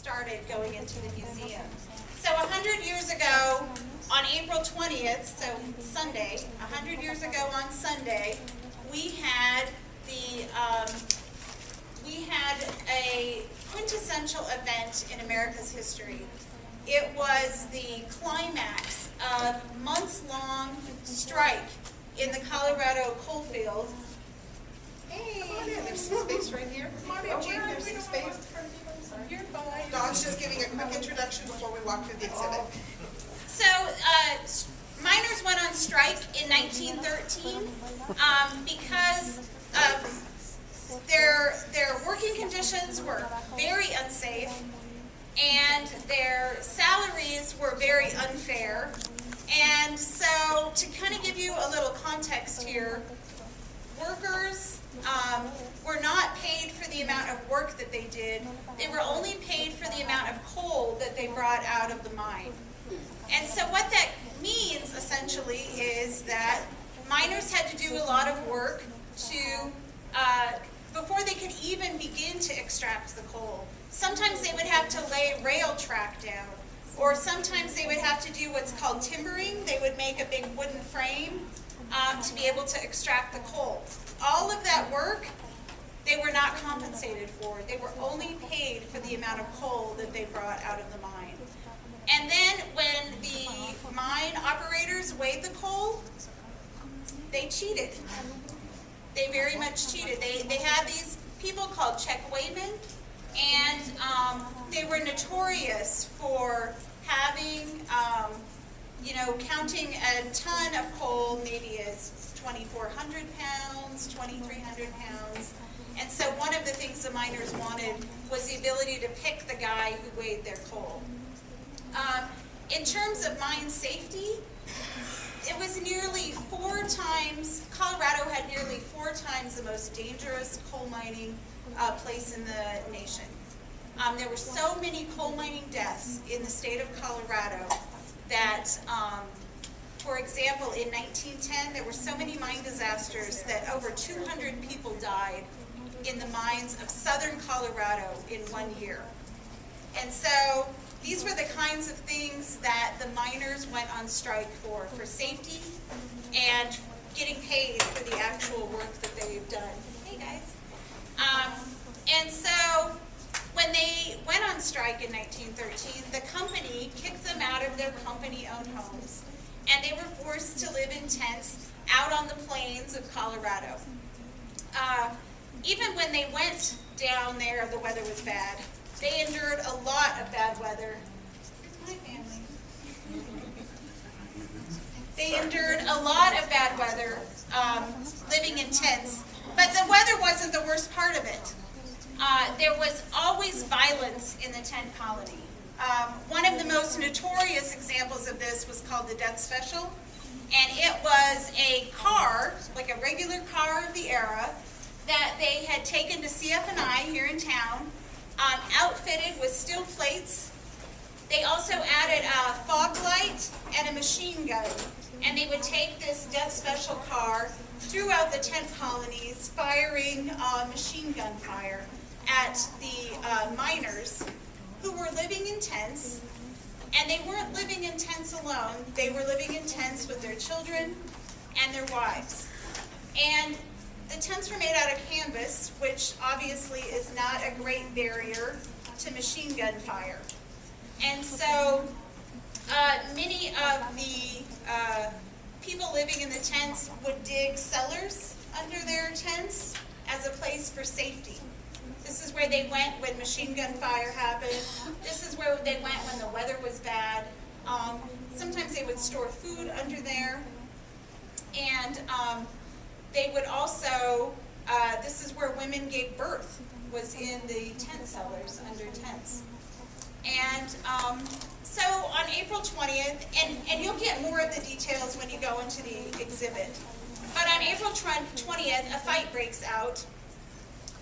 started going into the museum. So 100 years ago, on April 20th, so Sunday, 100 years ago on Sunday, we had a quintessential event in America's history. It was the climax of months-long strike in the Colorado coalfield. Hey, Come on in. There's some space right here. Come on in, Jean. There's some space. you're fine. Dawn's just giving a quick introduction before we walk through the exhibit. So, miners went on strike in 1913 because their working conditions were very unsafe and their salaries were very unfair. And so, to kind of give you a little context here, workers were not paid for the amount of work that they did. They were only paid for the amount of coal that they brought out of the mine. And so what that means, essentially, is that miners had to do a lot of work to, before they could even begin to extract the coal. Sometimes they would have to lay rail track down, or sometimes they would have to do what's called timbering. They would make a big wooden frame to be able to extract the coal. All of that work, they were not compensated for. They were only paid for the amount of coal that they brought out of the mine. And then when the mine operators weighed the coal, they cheated. They very much cheated. They had these people called check weighmen, and they were notorious for having, counting a ton of coal maybe as 2,400 pounds, 2,300 pounds. And so one of the things the miners wanted was the ability to pick the guy who weighed their coal. In terms of mine safety, it was nearly 4 times, Colorado had nearly 4 times the most dangerous coal mining place in the nation. There were so many coal mining deaths in the state of Colorado that, for example, in 1910, there were so many mine disasters that over 200 people died in the mines of southern Colorado in 1 year. And so these were the kinds of things that the miners went on strike for safety and getting paid for the actual work that they've done. Hey guys. And so when they went on strike in 1913, the company kicked them out of their company-owned homes, and they were forced to live in tents out on the plains of Colorado. Even when they went down there, the weather was bad. They endured a lot of bad weather. Here's my family. They endured a lot of bad weather living in tents, but the weather wasn't the worst part of it. There was always violence in the tent colony. One of the most notorious examples of this was called the Death Special, and it was a car, like a regular car of the era, that they had taken to CF&I here in town, outfitted with steel plates. They also added a fog light and a machine gun, and they would take this Death Special car throughout the tent colonies, firing machine gun fire at the miners who were living in tents. And they weren't living in tents alone. They were living in tents with their children and their wives. And the tents were made out of canvas, which obviously is not a great barrier to machine gun fire. And so many of the people living in the tents would dig cellars under their tents as a place for safety. This is where they went when machine gun fire happened. This is where they went when the weather was bad. Sometimes they would store food under there. And they would also, this is where women gave birth, was in the tent cellars under tents. And so on April 20th, and you'll get more of the details when you go into the exhibit, but on April 20th, a fight breaks out.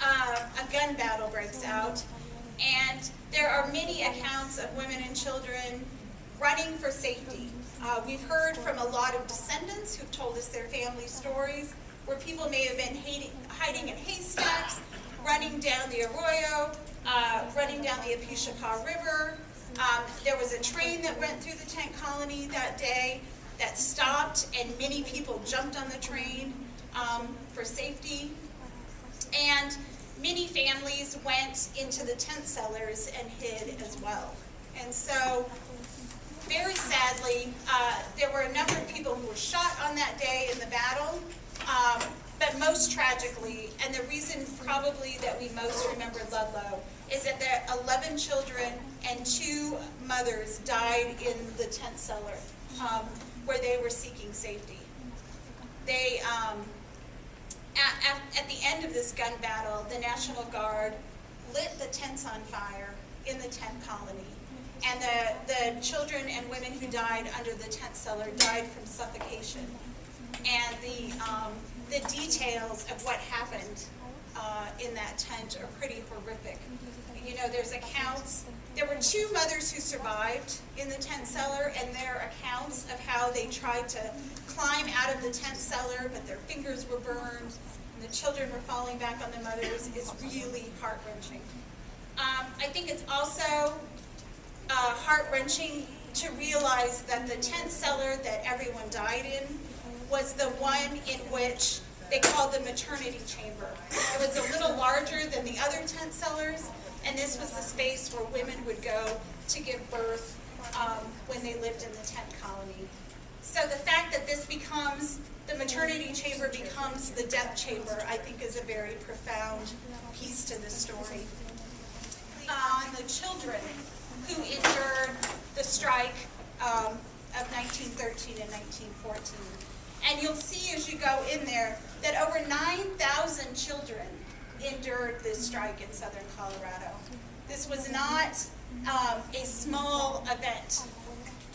A gun battle breaks out, and there are many accounts of women and children running for safety. We've heard from a lot of descendants who've told us their family stories, where people may have been hiding in haystacks, running down the arroyo, running down the Apishapa River. There was a train that went through the tent colony that day that stopped, and many people jumped on the train for safety. And many families went into the tent cellars and hid as well. And so, very sadly, there were a number of people who were shot on that day in the battle, but most tragically, and the reason probably that we most remember Ludlow, is that there 11 children and 2 mothers died in the tent cellar where they were seeking safety. They, at the end of this gun battle, the National Guard lit the tents on fire in the tent colony. And the children and women who died under the tent cellar died from suffocation. And the details of what happened in that tent are pretty horrific. You know, there's accounts. There were 2 mothers who survived in the tent cellar, and their accounts of how they tried to climb out of the tent cellar, but their fingers were burned, and the children were falling back on the mothers, is really heart-wrenching. I think it's also heart-wrenching to realize that the tent cellar that everyone died in was the one in which they called the maternity chamber. It was a little larger than the other tent cellars, and this was the space where women would go to give birth when they lived in the tent colony. So the fact that this becomes, the maternity chamber becomes the death chamber, I think is a very profound piece to the story. On the children who endured the strike of 1913 and 1914. And you'll see as you go in there that over 9,000 children endured this strike in southern Colorado. This was not a small event.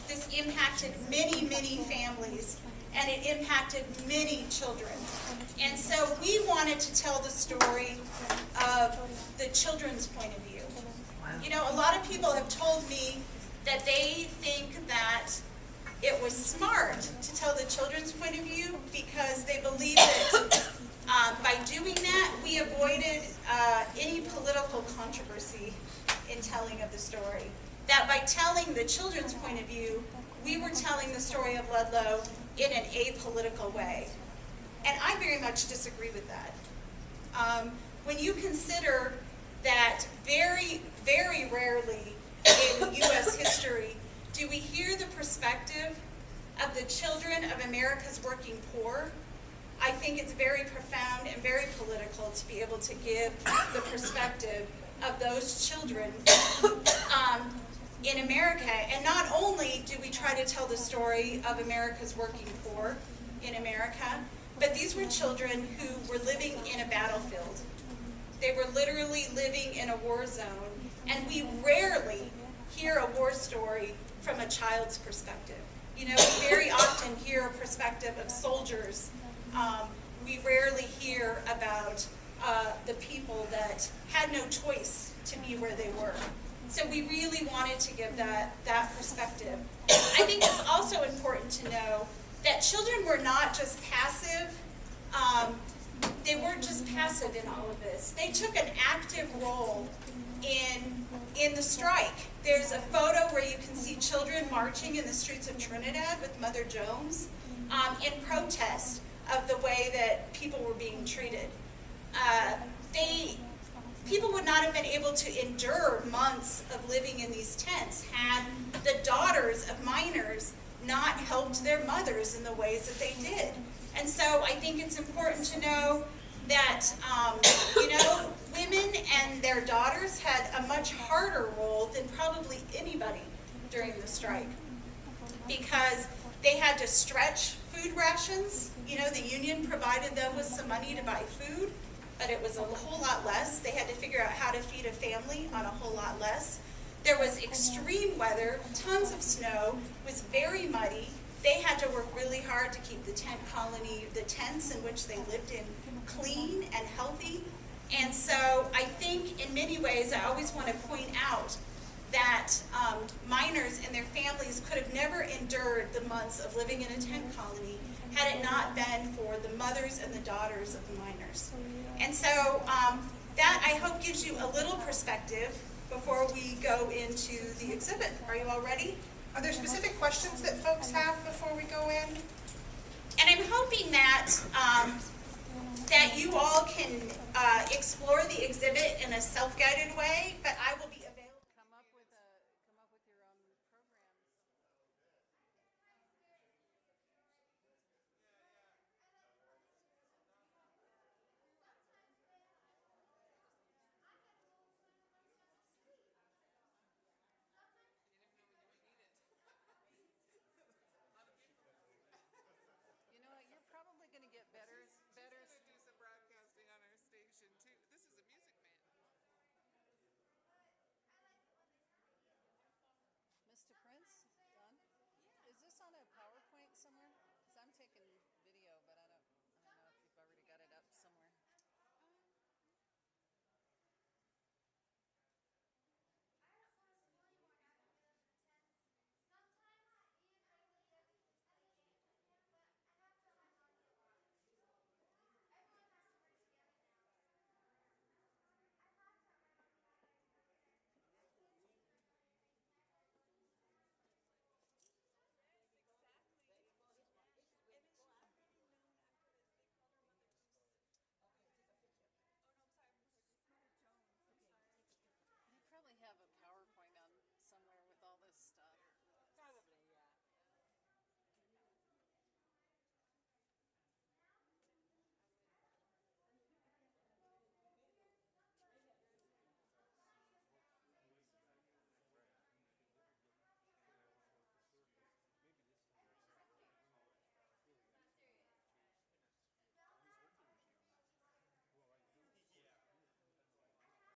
This impacted many, many families, and it impacted many children. And so we wanted to tell the story of the children's point of view. You know, a lot of people have told me that they think that it was smart to tell the children's point of view because they believe that by doing that, we avoided any political controversy in telling of the story. That by telling the children's point of view, we were telling the story of Ludlow in an apolitical way. And I very much disagree with that. When you consider that very, very rarely in U.S. history do we hear the perspective of the children of America's working poor, I think it's very profound and very political to be able to give the perspective of those children in America. And not only do we try to tell the story of America's working poor in America, but these were children who were living in a battlefield. They were literally living in a war zone, and we rarely hear a war story from a child's perspective. You know, we very often hear a perspective of soldiers. We rarely hear about the people that had no choice to be where they were. So we really wanted to give that perspective. I think it's also important to know that children were not just passive. They weren't just passive in all of this. They took an active role in the strike. There's a photo where you can see children marching in the streets of Trinidad with Mother Jones in protest of the way that people were being treated. People would not have been able to endure months of living in these tents had the daughters of miners not helped their mothers in the ways that they did. And so I think it's important to know that, you know, women and their daughters had a much harder role than probably anybody during the strike because they had to stretch food rations. You know, the union provided them with some money to buy food, but it was a whole lot less. They had to figure out how to feed a family on a whole lot less. There was extreme weather, tons of snow, it was very muddy. They had to work really hard to keep the tent colony, the tents in which they lived in, clean and healthy. And so I think in many ways I always want to point out that miners and their families could have never endured the months of living in a tent colony had it not been for the mothers and the daughters of the miners. And so that I hope gives you a little perspective before we go into the exhibit. Are you all ready? Are there specific questions that folks have before we go in? And I'm hoping that that you all can explore the exhibit in a self-guided way, but I will be